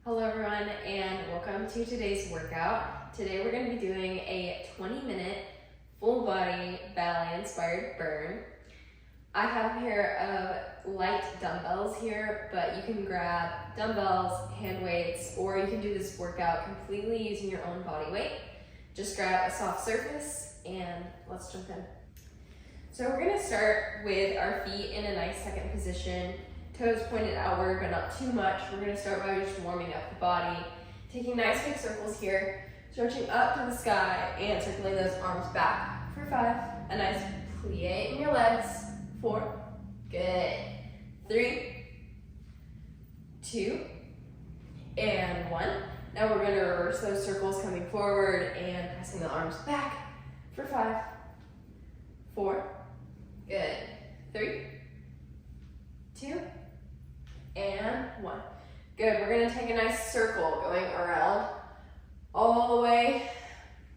Hello everyone and welcome to today's workout. Today we're going to be doing a 20-minute full body ballet inspired burn. I have a pair of light dumbbells here, but you can grab dumbbells, hand weights, or you can do this workout completely using your own body weight. Just grab a soft surface and let's jump in. So we're going to start with our feet in a nice second position. Toes pointed outward, but not too much. We're going to start by just warming up the body, taking nice big circles here, stretching up to the sky, and circling those arms back for 5. A nice plie in your legs. 4. Good. 3, 2, and 1. Now we're going to reverse those circles, coming forward and pressing the arms back for 5, 4. Good. 3, 2, and 1. Good, we're gonna take a nice circle going around all the way,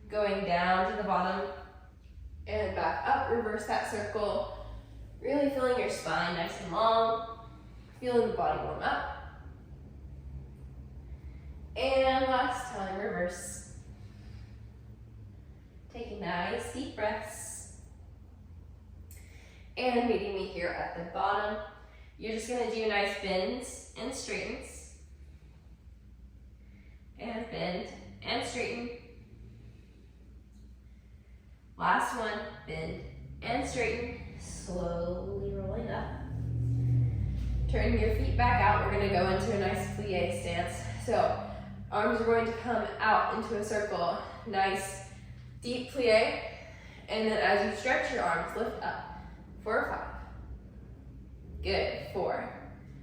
going down to the bottom and back up. Reverse that circle, really feeling your spine nice and long, feeling the body warm up. And last time, reverse. Taking nice deep breaths. And meeting me here at the bottom. You're just going to do nice bends and straightens. And bend and straighten. Last one, bend and straighten. Slowly rolling up. Turning your feet back out. We're going to go into a nice plie stance. So arms are going to come out into a circle. Nice deep plie. And then as you stretch your arms, lift up for 5. Good. 4.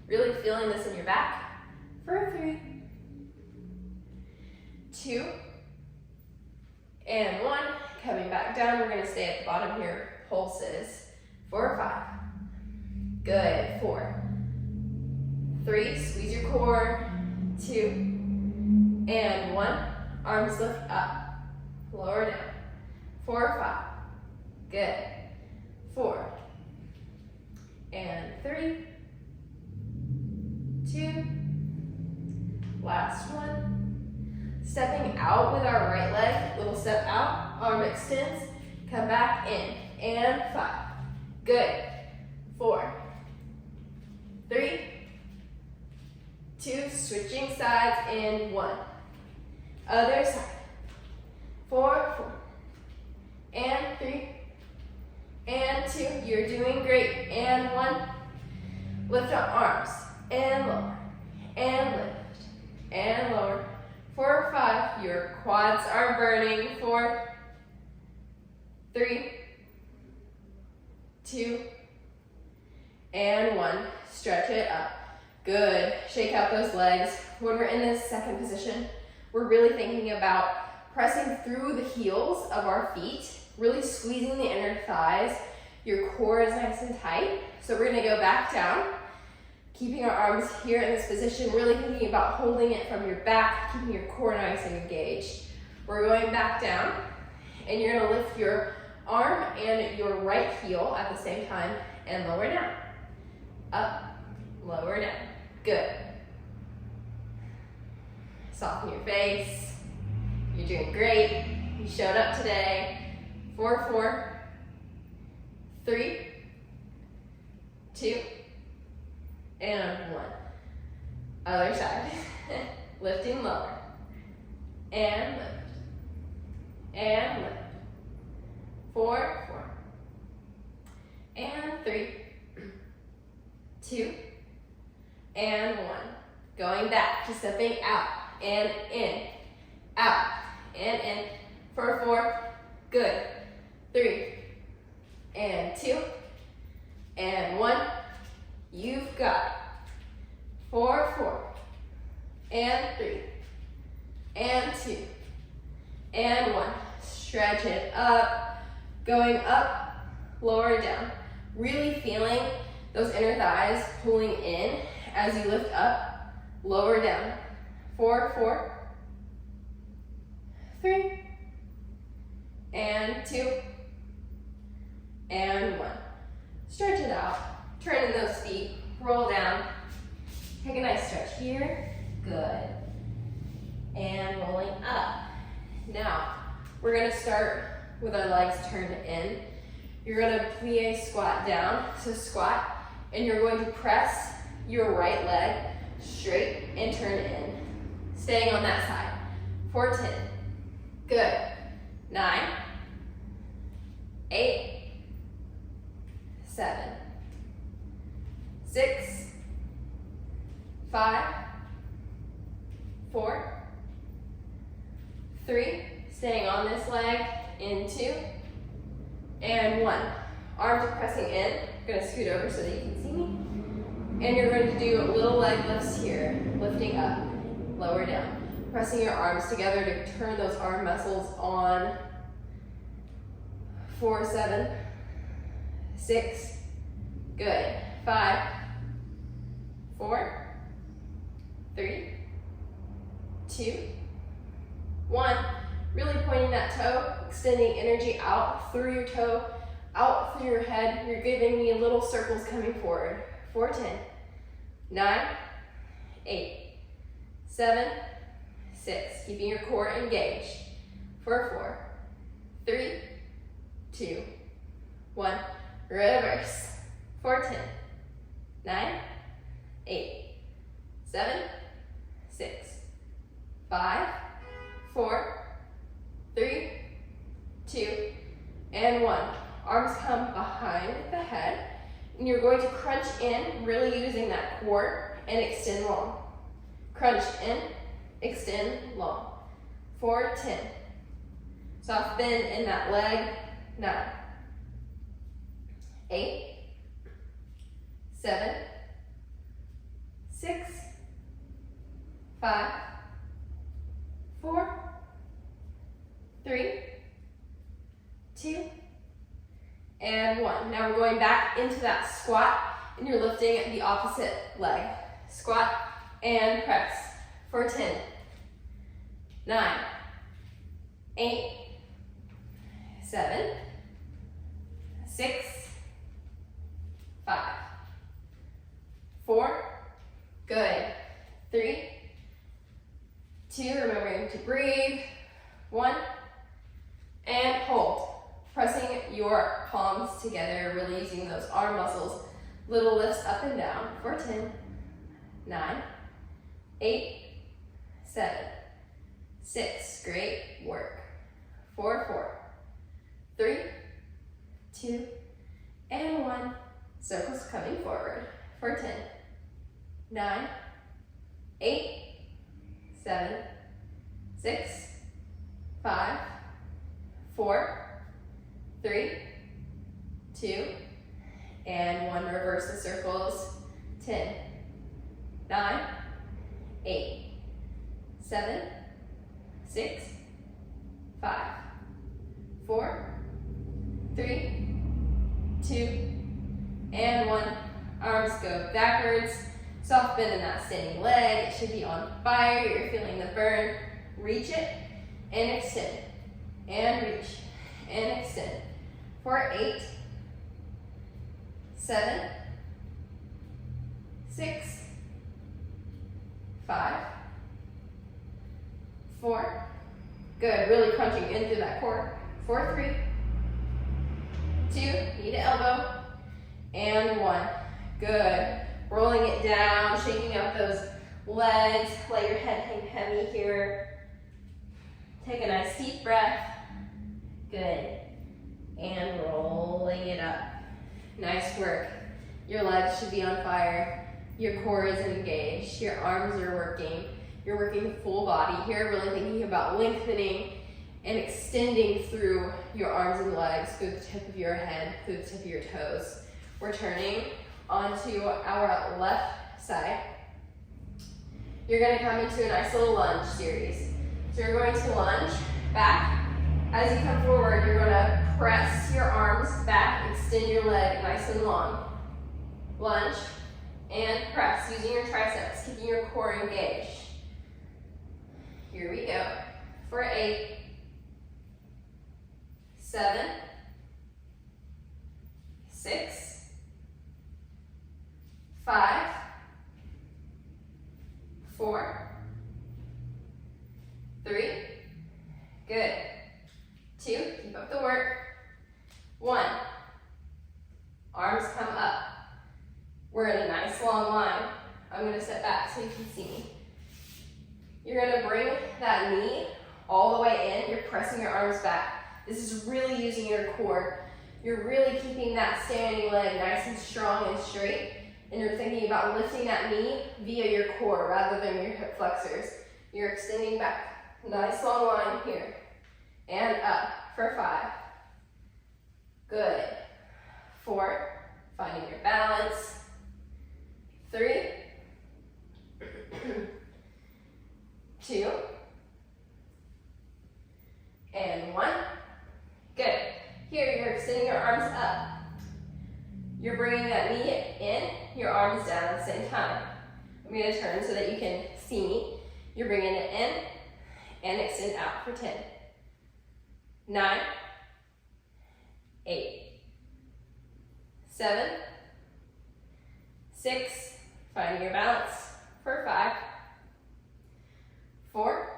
Really feeling this in your back for 3, 2, and 1. Coming back down. We're going to stay at the bottom here. Pulses for 5. Good. 4, 3. Squeeze your core. 2, and 1. Arms lift up. Lower down. 4, 5. Good. 4. And 3, 2, last one. Stepping out with our right leg, little step out, arm extends, come back in, and 5. Good. 4, 3, 2, switching sides, and 1. Other side. 4, 4, and 3, and 2, you're doing great, and 1, lift up arms, and lower, and lift, and lower, 4, 5, your quads are burning, 4, 3, 2, and 1, stretch it up, good, shake out those legs. When we're in this second position, we're really thinking about pressing through the heels of our feet, really squeezing the inner thighs. Your core is nice and tight. So we're gonna go back down, keeping our arms here in this position, really thinking about holding it from your back, keeping your core nice and engaged. We're going back down, and you're gonna lift your arm and your right heel at the same time, and lower down. Up, lower down. Good. Soften your face. You're doing great. You showed up today. 4, 4, 3, 2, and 1. Other side. Lifting lower. And lift. And lift. 4, 4. And 3, 2, and 1. Going back to stepping out and in. Out and in. 4, 4. Good. 3, and 2, and 1. You've got 4, 4, and 3, and 2, and 1. Stretch it up, going up, lower down. Really feeling those inner thighs pulling in as you lift up, lower down. 4, 4, 3, and 2, and 1. Stretch it out, turn in those feet, roll down. Take a nice stretch here, good. and rolling up. Now, we're gonna start with our legs turned in. You're gonna plié squat down, so squat, and you're going to press your right leg straight and turn it in. Staying on that side. 4, 10. Good. 9, 8, 7, 6, 5, 4, 3, staying on this leg, in 2, and 1. Arms are pressing in. I'm gonna scoot over so that you can see me. And you're going to do little leg lifts here, lifting up, lower down. Pressing your arms together to turn those arm muscles on. 4, 7, 6, good. 5, 4, 3, 2, 1. Really pointing that toe, extending energy out through your toe, out through your head. You're giving me little circles coming forward. 4, 10, 9, 8, 7, 6. Keeping your core engaged. 4, 3, 2, 1. Reverse. 4, 10, 9, 8, 7, 6, 5, 4, 3, 2, and 1. Arms come behind the head. And you're going to crunch in, really using that core, and extend long. Crunch in, extend long. 4, 10. Soft bend in that leg. 9, 8, 7, 6, 5, 4, 3, 2, and 1. Now we're going back into that squat, and you're lifting the opposite leg. Squat and press. 4, 10, 9, 8, 7, 6, 5, 4, good. 3, 2, remembering to breathe. 1, and hold. Pressing your palms together, really using those arm muscles. Little lifts up and down. 4, 10, 9, 8, 7, 6. Great work. 4, 3, 2, and 1. Circles coming forward. 4, 10, 9, 8, 7, 6, 5, 4, 3, 2, and 1. Reverse the circles. 10, 9, 8, 7, 6, 5, 4, 3, 2, and 1. Arms go backwards. Soft bend in that standing leg. It should be on fire. You're feeling the burn. Reach it and extend. And reach and extend. 4, 8, 7, 6, 5, 4. Good. Really crunching into that core. 4, 3, 2, knee to elbow, and 1. Good. Rolling it down, shaking out those legs. Let your head hang heavy here. Take a nice deep breath. Good. And rolling it up. Nice work. Your legs should be on fire. Your core is engaged. Your arms are working. You're working full body here, really thinking about lengthening and extending through your arms and legs, through the tip of your head, through the tip of your toes. We're turning onto our left side. You're going to come into a nice little lunge series. So you're going to lunge back. As you come forward, you're going to press your arms back, extend your leg nice and long. Lunge and press, using your triceps, keeping your core engaged. Here we go. For 8, 7, 6, 5, 4, 3, good. 2, keep up the work. 1, arms come up. We're in a nice long line. I'm gonna step back so you can see me. You're gonna bring that knee all the way in. You're pressing your arms back. This is really using your core. You're really keeping that standing leg nice and strong and straight. And you're thinking about lifting that knee via your core rather than your hip flexors. You're extending back. Nice long line here. And up for 5. Good. 4, finding your balance. 3, 2, and 1. Good. Here, you're extending your arms up. You're bringing that knee in, your arms down at the same time. I'm going to turn so that you can see me. You're bringing it in and extend out for 10, 9, 8, 7, 6, finding your balance for 5, 4,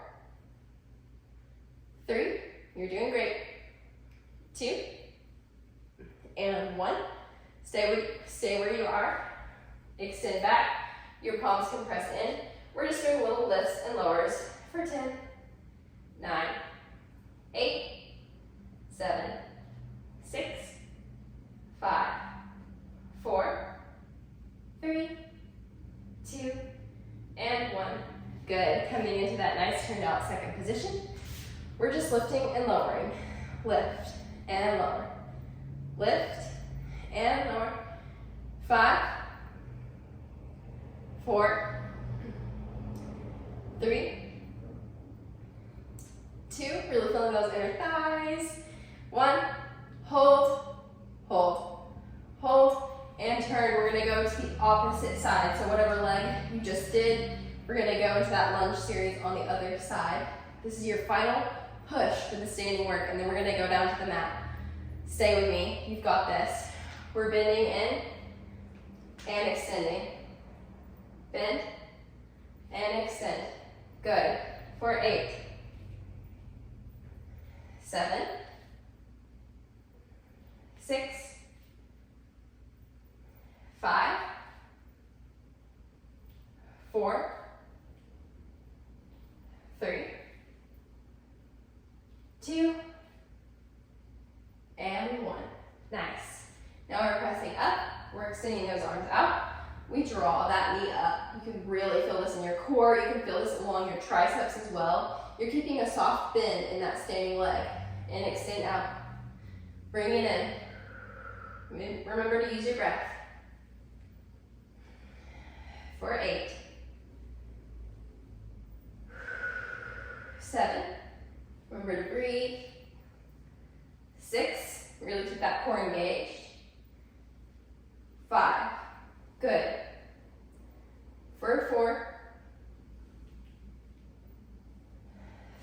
3, you're doing great, 2, and 1. Stay where you are. Extend back. Your palms can press in. We're just doing little lifts and lowers for 10, 9, 8, 7, 6, 5, 4, 3, 2, and 1. Good. Coming into that nice turned out second position. We're just lifting and lowering. Lift and lower. Lift and lower. 5, 4, 3, 2, really feeling those inner thighs. 1, hold, hold, hold, and turn. We're gonna go to the opposite side. So whatever leg you just did, we're gonna go into that lunge series on the other side. This is your final push for the standing work, and then we're gonna go down to the mat. Stay with me, you've got this. We're bending in and extending. Bend and extend. Good. For 8, 7, 6, 5, 4, 3, 2, and 1. Nice. Now we're pressing up. We're extending those arms out. We draw that knee up. You can really feel this in your core. You can feel this along your triceps as well. You're keeping a soft bend in that standing leg. And extend out. Bring it in. Remember to use your breath. For 8, 7, remember to breathe. 6, really keep that core engaged. 5, good. For 4,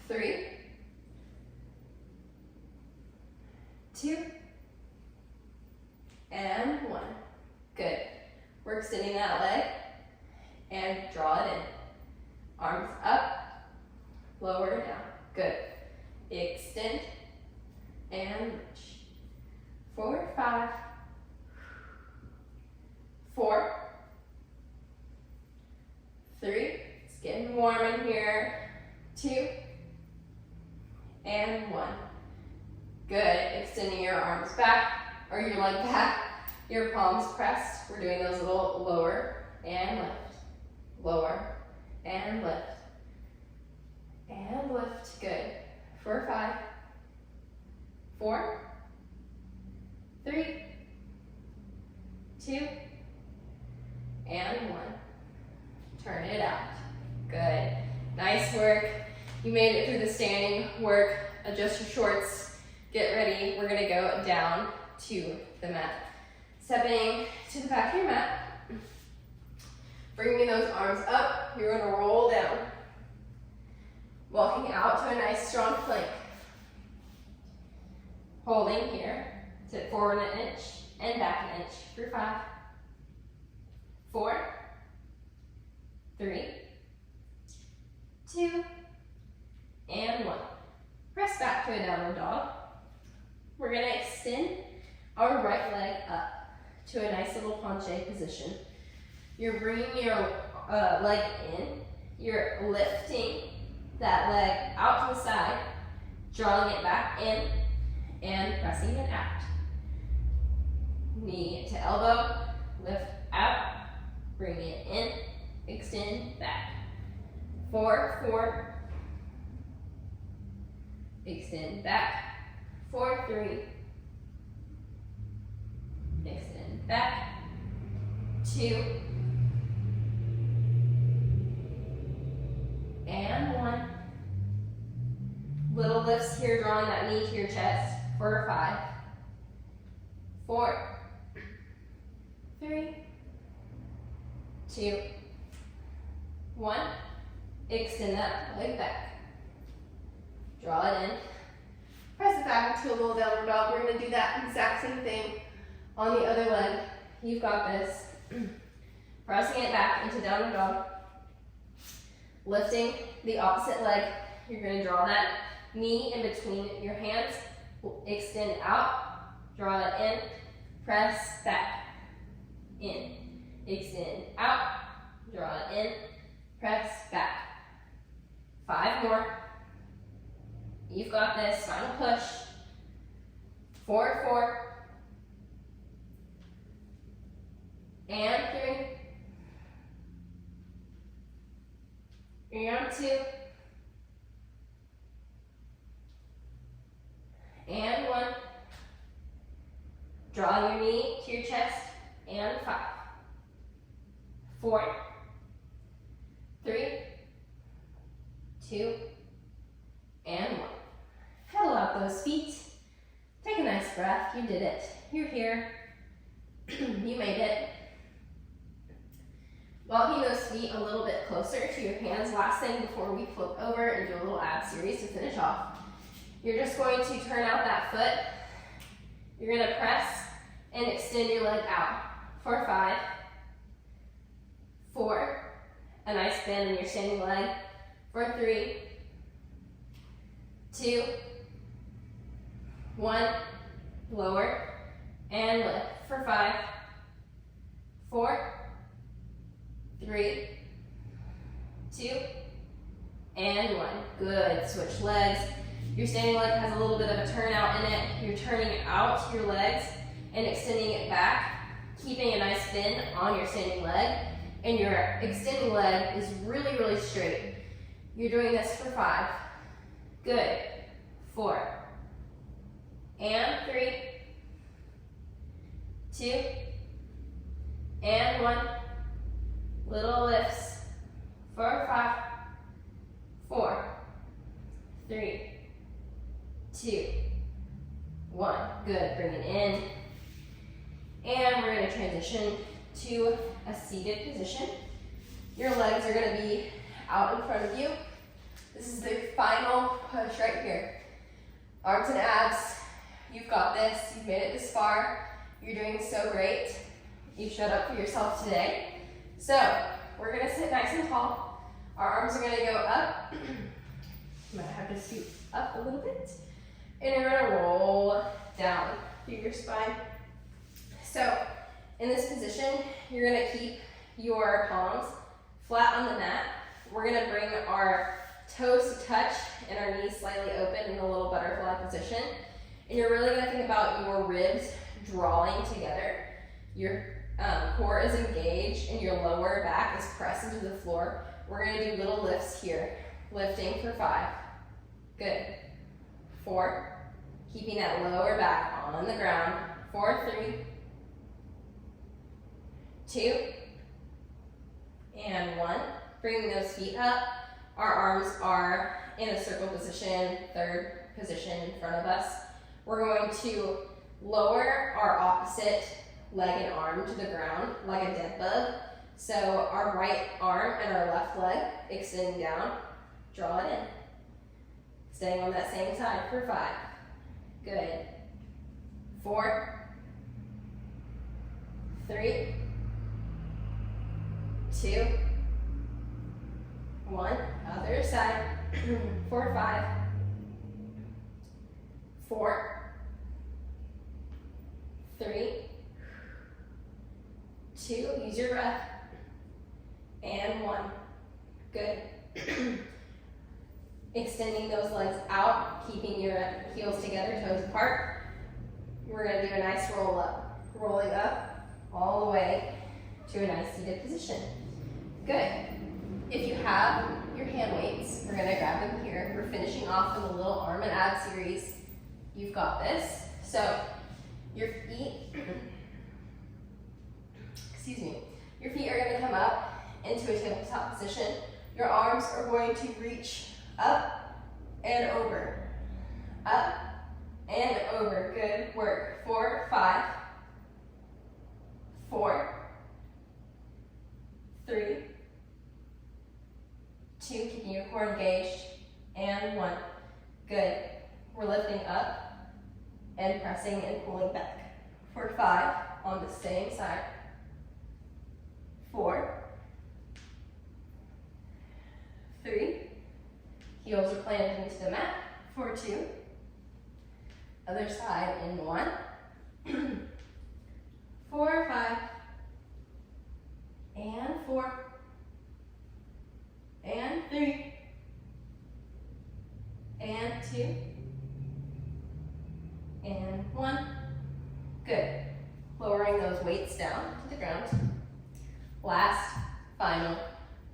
3, 2, and 1. Good. We're extending that leg and draw it in. Arms up, lower down. Good. Extend and reach. 4, 5, 4, 3, it's getting warm in here. 2, and 1. Good. Extending your arms back, or your leg back, your palms pressed. We're doing those little lower and lift. Lower and lift. And lift. Good. For 5, 4, 3, 2, and 1. Turn it out. Good. Nice work. You made it through the standing work. Adjust your shorts. Get ready. We're going to go down to the mat. Stepping to the back of your mat. Bringing those arms up. You're going to roll down. Walking out to a nice strong plank. Holding here. Sit forward an inch and back an inch for 5, 4, 3, 2, and 1. Press back to a downward dog. We're gonna extend our right leg up to a nice little penché position. You're bringing your leg in. You're lifting that leg out to the side, drawing it back in, and pressing it out. Knee to elbow, lift out, bring it in, extend back. 4, 4, extend back. 4, 3, extend back. 2, and 1. Little lifts here, drawing that knee to your chest for 5, 4, 3, 2, 1. Extend that leg back. Draw it in. Press it back into a little downward dog. We're going to do that exact same thing on the other leg. You've got this. Pressing it back into downward dog. Lifting the opposite leg. You're going to draw that knee in between your hands. Extend out. Draw it in. Press back. In. Extend out. Draw it in. Press back. 5 more. You've got this. Final push. 4, 4. And 3. And 2. And 1. Draw your knee to your chest. And 5. 4. 3. 2. And 1. Pedal out those feet. Take a nice breath. You did it. You're here. You made it. Walking those feet a little bit closer to your hands. Last thing before we flip over and do a little ab series to finish off. You're just going to turn out that foot. You're going to press and extend your leg out for 5, 4, a nice bend in your standing leg for 3, 2, 1, lower, and lift for 5, 4, 3, 2, and 1. Good. Switch legs. Your standing leg has a little bit of a turnout in it. You're turning out your legs and extending it back, keeping a nice bend on your standing leg, and your extending leg is really, really straight. You're doing this for 5. Good. 4. And 3. 2. And 1. Little lifts for 5. 4. 3. 2. 1. Good. Bring it in. And we're going to transition to a seated position. Your legs are going to be out in front of you. This is the final push right here. Arms and abs. You've got this. You've made it this far. You're doing so great. You showed up for yourself today. So we're going to sit nice and tall. Our arms are going to go up. You might have to scoot up a little bit. And you're going to roll down through your spine. So in this position, you're going to keep your palms flat on the mat. We're going to bring our toes to touch and our knees slightly open in a little butterfly position. And you're really going to think about your ribs drawing together. Your core is engaged and your lower back is pressed into the floor. We're going to do little lifts here. Lifting for 5. Good. 4. Keeping that lower back on the ground. 4, 3. 2. And 1. Bringing those feet up. Our arms are in a circle position, third position in front of us. We're going to lower our opposite leg and arm to the ground like a dead bug. So our right arm and our left leg extend down. Draw it in. Staying on that same side for 5. Good. 4. 3. 2. 1, other side, for 5, 4, 3, 2, use your breath, and 1. Good. Extending those legs out, keeping your heels together, toes apart. We're going to do a nice roll up, rolling up all the way to a nice seated position. Good. If you have your hand weights, we're going to grab them here. We're finishing off with a little arm and ab series. You've got this. So your feet, your feet are going to come up into a tabletop position. Your arms are going to reach up and over, up and over. Good work. 4, 5, 4, 3, 2, keeping your core engaged, and 1. Good. We're lifting up and pressing and pulling back. For 5 on the same side. 4, 3, heels are planted into the mat. For 2, other side in 1, 4, 5, and 4, and 3, and 2, and 1. Good. Lowering those weights down to the ground. Last, final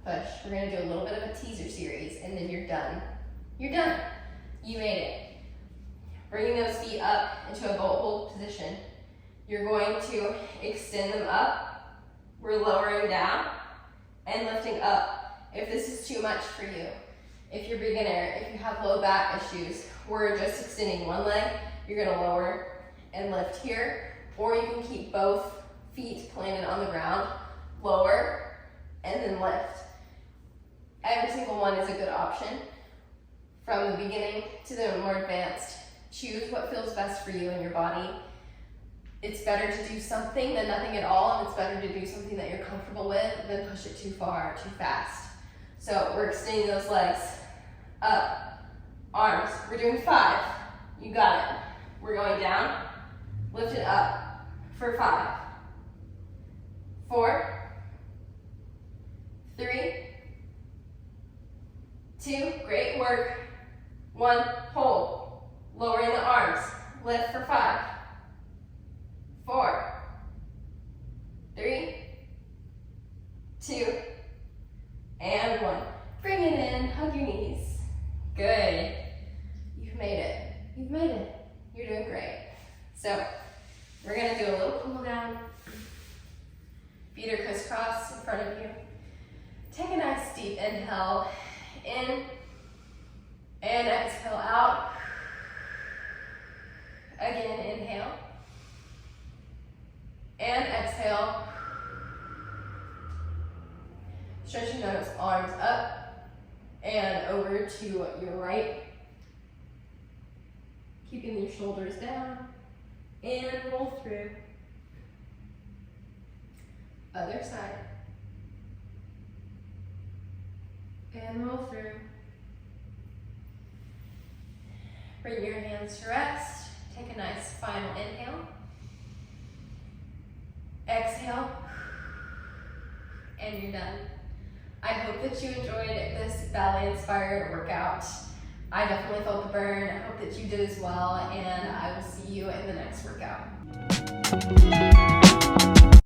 push. We're going to do a little bit of a teaser series, and then you're done. You're done. You made it. Bringing those feet up into a boat hold position. You're going to extend them up. We're lowering down and lifting up. If this is too much for you, if you're beginner, if you have low back issues, we're just extending one leg. You're going to lower and lift here, or you can keep both feet planted on the ground, lower, and then lift. Every single one is a good option. From the beginning to the more advanced, choose what feels best for you and your body. It's better to do something than nothing at all, and it's better to do something that you're comfortable with than push it too far, too fast. So we're extending those legs up, arms. We're doing 5. You got it. We're going down, lift it up for 5, 4, 3, 2, great work. 1, hold, lowering the arms, lift for 5, 4, 3, 2, and 1. Bring it in, hug your knees. Good. You've made it. You've made it. You're doing great. So we're going to do a little cool down. Feet are crisscross in front of you. Take a nice deep inhale in and exhale out. Again, inhale and exhale. Stretching those arms up and over to your right. Keeping your shoulders down and roll through. Other side. And roll through. Bring your hands to rest. Take a nice final inhale. Exhale. And you're done. I hope that you enjoyed this ballet-inspired workout. I definitely felt the burn. I hope that you did as well, and I will see you in the next workout.